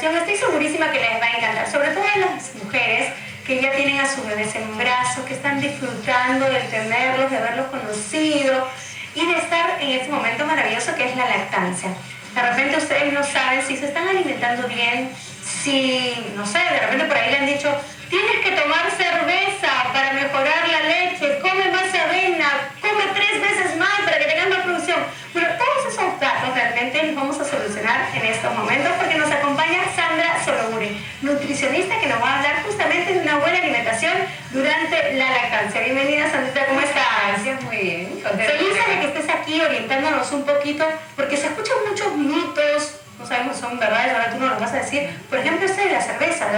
alimentación. Estoy segurísima que les va a encantar, sobre todo a las mujeres que ya tienen a sus bebés en brazos, que están disfrutando de tenerlos, de haberlos conocido y de estar en este momento maravilloso que es la lactancia. De repente ustedes no saben si se están alimentando bien, si, no sé, de repente por ahí le han dicho, tienes que tomar cerveza para mejorar la leche, come más avena, come 3 veces más para que tengas más producción. Bueno, todos esos datos realmente los vamos a solucionar en estos momentos porque nos acompaña Sandra Sologuri, nutricionista que nos va a hablar justamente de una buena alimentación durante la lactancia. Bienvenida, Sandra, ¿cómo estás? Gracias, muy bien. Feliz de que estés aquí orientándonos un poquito porque se escuchan muchos mitos. No sabemos si son verdades, ahora tú nos lo vas a decir. Por ejemplo, esta de la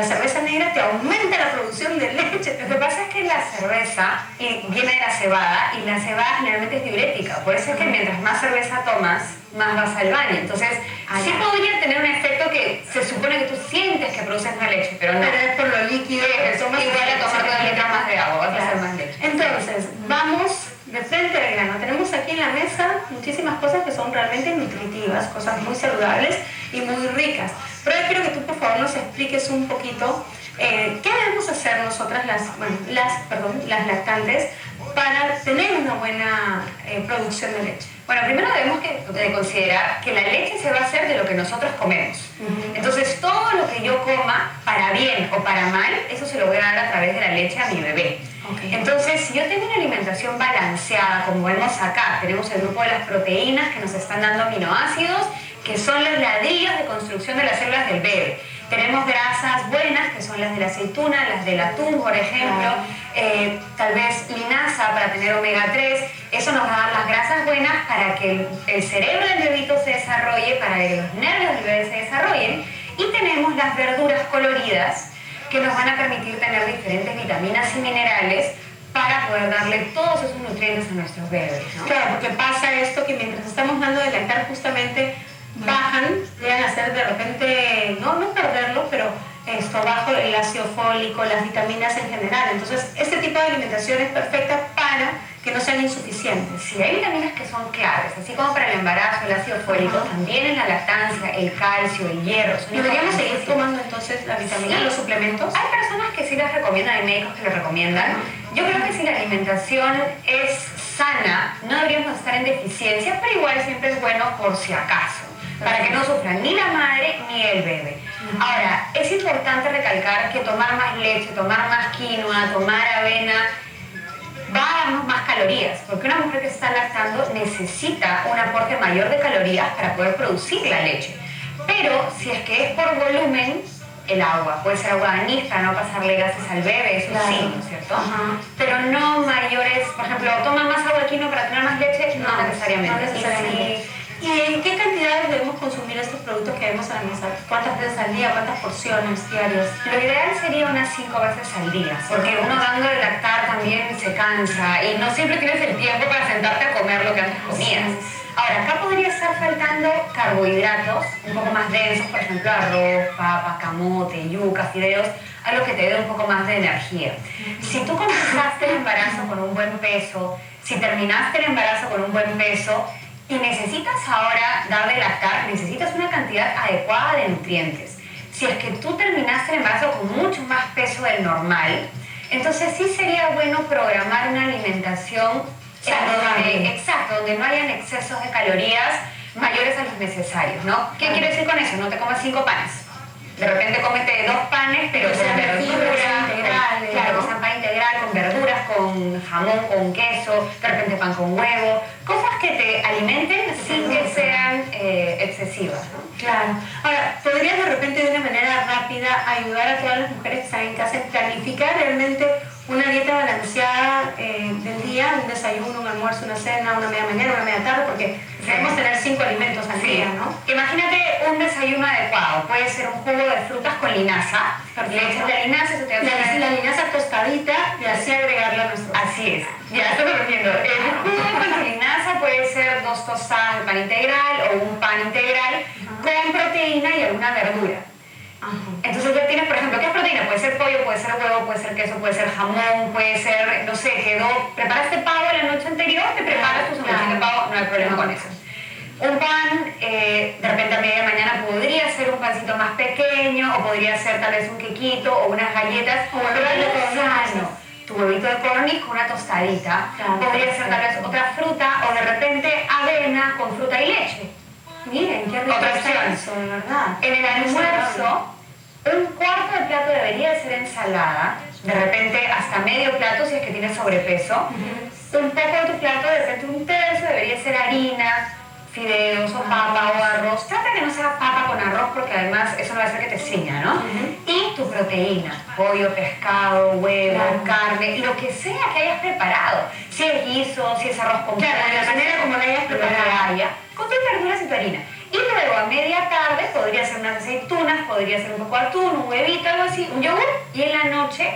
cerveza negra te aumenta la producción de leche. Lo que pasa es que la cerveza viene de la cebada y la cebada generalmente es diurética. Por eso es que mientras más cerveza tomas, más vas al baño. Entonces, sí podría tener un efecto que se supone que tú sientes que produces más leche, pero no. Pero es por lo líquido que tomas. Igual a tomar 2 litros más de agua, vas a hacer más leche. Entonces, vamos de frente al grano. Tenemos aquí en la mesa muchísimas cosas que son realmente nutritivas, cosas muy saludables y muy ricas. Pero yo quiero que tú, por favor, nos expliques un poquito qué debemos hacer nosotras, las lactantes, para tener una buena producción de leche. Bueno, primero debemos de considerar que la leche se va a hacer de lo que nosotros comemos. Entonces, todo lo que yo coma, para bien o para mal, eso se lo voy a dar a través de la leche a mi bebé. Entonces, si yo tengo una alimentación balanceada, como vemos acá, tenemos el grupo de las proteínas que nos están dando aminoácidos, que son los ladrillos de construcción de las células del bebé. Tenemos grasas buenas, que son las de la aceituna, las del atún, por ejemplo, tal vez linaza para tener omega 3. Eso nos va a dar las grasas buenas para que el cerebro del bebito se desarrolle, para que los nervios del bebé se desarrollen. Y tenemos las verduras coloridas, que nos van a permitir tener diferentes vitaminas y minerales para poder darle todos esos nutrientes a nuestros bebés, ¿no? Claro, porque pasa esto que mientras estamos dando de lactar justamente bajan, llegan a ser de repente, no perderlo, pero esto bajo el ácido fólico, las vitaminas en general. Entonces, este tipo de alimentación es perfecta para que no sean insuficientes. Sí, hay vitaminas que son claves, así como para el embarazo, el ácido fólico, también en la lactancia, el calcio, el hierro. ¿Deberíamos seguir tomando entonces la vitamina, sí, los suplementos? Hay personas que sí las recomiendan, hay médicos que les recomiendan. Yo creo que si la alimentación es sana, no deberíamos estar en deficiencia, pero igual siempre es bueno por si acaso, para que no sufran ni la madre ni el bebé. Ahora, es importante recalcar que tomar más leche, tomar más quinoa, tomar avena, va a darnos más calorías, porque una mujer que está lactando necesita un aporte mayor de calorías para poder producir la leche. Pero si es que es por volumen, el agua, puede ser agua de para no pasarle gases al bebé, eso sí, ¿no es cierto? Pero no mayores, por ejemplo, toma más agua de quinoa para tener más leche, no necesariamente. No necesariamente. ¿Y en qué cantidades debemos consumir estos productos que vemos a la mesa? ¿Cuántas veces al día? ¿Cuántas porciones diarias? Lo ideal sería unas 5 veces al día, porque uno dando de lactar también se cansa y no siempre tienes el tiempo para sentarte a comer lo que antes comías. Ahora, acá podría estar faltando carbohidratos un poco más densos, por ejemplo, arroz, papa, camote, yuca, fideos, algo que te dé un poco más de energía. Si tú comenzaste el embarazo con un buen peso, si terminaste el embarazo con un buen peso, y necesitas ahora dar de lactar, necesitas una cantidad adecuada de nutrientes. Si es que tú terminaste el embarazo con mucho más peso del normal, entonces sí sería bueno programar una alimentación saludable. Exacto, donde no hayan excesos de calorías mayores a los necesarios, ¿no? ¿Qué quiere decir con eso? No te comas 5 panes. De repente cómete 2 panes, pero con verduras, integrales. Claro, que sean pan integral, con verduras, con jamón, con queso, de repente pan con huevo. Cosas que te alimenten sin que sean excesivas, ¿no? Claro. Ahora, ¿podrías de repente de una manera rápida ayudar a todas las mujeres que están en casa a planificar realmente una dieta balanceada del día, un desayuno, un almuerzo, una cena, una media mañana, una media tarde, porque debemos tener 5 alimentos al día, ¿no? Imagínate un desayuno adecuado, puede ser un jugo de frutas con linaza, le echas la linaza, eso te va a hacer la linaza tostadita y así agregarla a nuestro... Así es, ya estoy repitiendo. El jugo con tu linaza puede ser 2 tostadas de pan integral o un pan integral con proteína y alguna verdura. Entonces ya tienes, por ejemplo, ¿qué es proteína? Puede ser pollo, puede ser huevo, puede ser queso, puede ser jamón, puede ser, no sé, preparaste pavo la noche anterior, te preparas tu sándwich de pavo, no hay problema con eso. Un pan, de repente a media mañana podría ser un pan pancito más pequeño, o podría ser tal vez un quequito o unas galletas, o pero algo sano. sano. Tu huevito de codorniz con una tostadita, Claro, podría ser tal vez otra fruta, o de repente avena con fruta y leche. Miren, qué rico Otra está opción. eso, de verdad. En el almuerzo, un cuarto de plato debería ser ensalada, de repente hasta medio plato si es que tienes sobrepeso. Un poco de tu plato, de repente un tercio debería ser harina, fideos o papa o arroz. Trata que no sea papa con arroz porque además eso no va a hacer que te ciña, ¿no? Y tu proteína, pollo, pescado, huevo, carne, lo que sea que hayas preparado. Si es guiso, si es arroz con Claro, de la manera como la hayas preparado. con tus verduras y tu harina. Y luego a media tarde podría ser unas aceitunas, podría ser un poco de atún, un huevito, algo así, un yogur. Y en la noche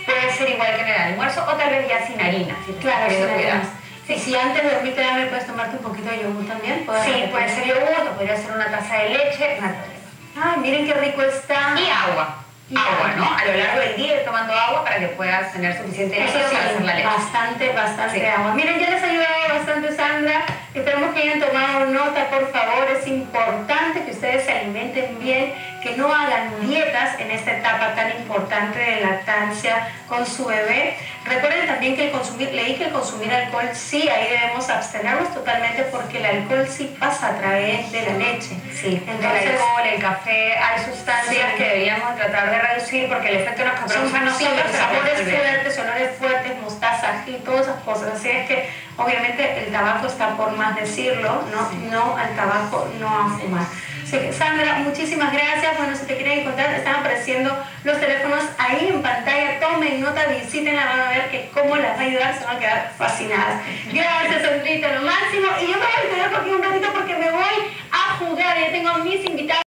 puede ser igual que en el almuerzo o tal vez ya sin harina, si te Claro, estás sin queriendo cuidar. harina. Sí, si antes de dormir también puedes tomarte un poquito de yogur también. Sí, puede ser yogur, o podría ser una taza de leche, no hay problema. Ay, miren qué rico está. Y agua. Y agua, agua. ¿no? A lo largo del día ir tomando agua para que puedas tener suficiente Eso líquido sí, para hacer la leche. bastante Sí. agua. Miren, ya les ha ayudado bastante Sandra. Esperamos que hayan tomado nota, por favor. Es importante que ustedes se alimenten bien, que no hagan dietas en esta etapa tan importante de lactancia con su bebé. Recuerden también que leí que el consumir alcohol sí, ahí debemos abstenernos totalmente porque el alcohol sí pasa a través de la leche. Sí, Entonces, el alcohol, el café, hay sustancias Sí. que deberíamos tratar de reducir porque el efecto nos causa son nosotros, sabores fuertes, olores fuertes, mostaza, y todas esas cosas. Así es que obviamente el tabaco está por más decirlo, ¿no? Sí. No al tabaco, no a fumar. Así que Sandra, muchísimas gracias. Bueno, si te quieren encontrar, están apareciendo los teléfonos ahí en pantalla. Tomen nota, visítenla, van a ver que cómo las va a ayudar, se van a quedar fascinadas. Gracias, Sandrita, lo máximo. Y yo me voy a quedar por aquí un ratito porque me voy a jugar. Ya tengo a mis invitados.